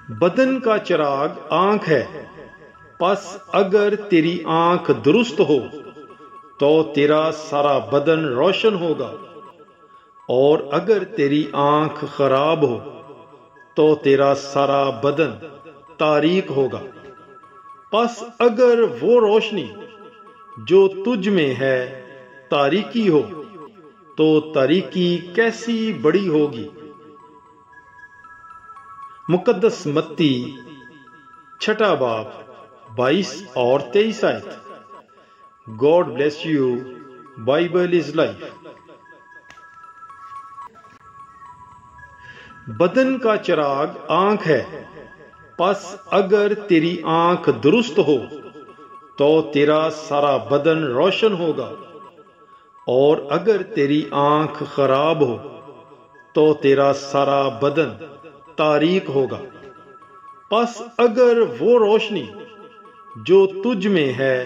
بدن کا چراغ آنکھ ہے، پس اگر تیری آنکھ درست ہو تو تیرا سارا بدن روشن ہوگا، اور اگر تیری آنکھ خراب ہو تو تیرا سارا بدن تاریک ہوگا۔ پس اگر وہ روشنی جو تجھ میں ہے تاریکی ہو تو تاریکی کیسی بڑی ہوگی۔ مقدس متی 6 باب 22 اور 23 آیت۔ God bless you. Bible is life. بدن کا چراغ آنکھ ہے، پس اگر تیری آنکھ درست ہو تو تیرا سارا بدن روشن ہوگا، اور اگر تیری آنکھ خراب ہو تو تیرا سارا بدن تاریک ہوگا۔ پس اگر وہ روشنی جو تجھ میں ہے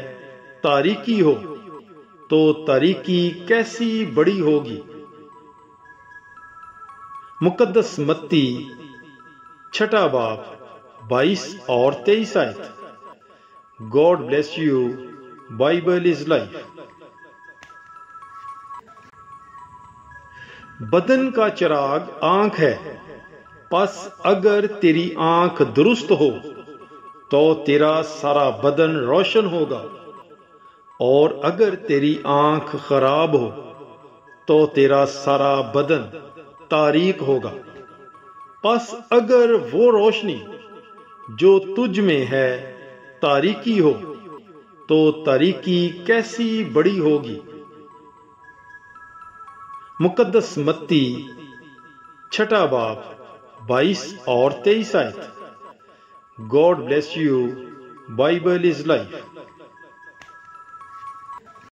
تاریکی ہو تو تاریکی کیسی بڑی ہوگی۔ مقدس متی 6 باب 22 اور 23 آیت۔ God bless you. Bible is life. بدن کا چراغ آنکھ ہے، پس اگر تیری آنکھ درست ہو تو تیرا سارا بدن روشن ہوگا، اور اگر تیری آنکھ خراب ہو تو تیرا سارا بدن تاریک ہوگا۔ پس اگر وہ روشنی جو تجھ میں ہے تاریکی ہو تو تاریکی کیسی بڑی ہوگی۔ مقدس متی 6 باب 22 اور 23 آیت۔ God bless you. Bible is life.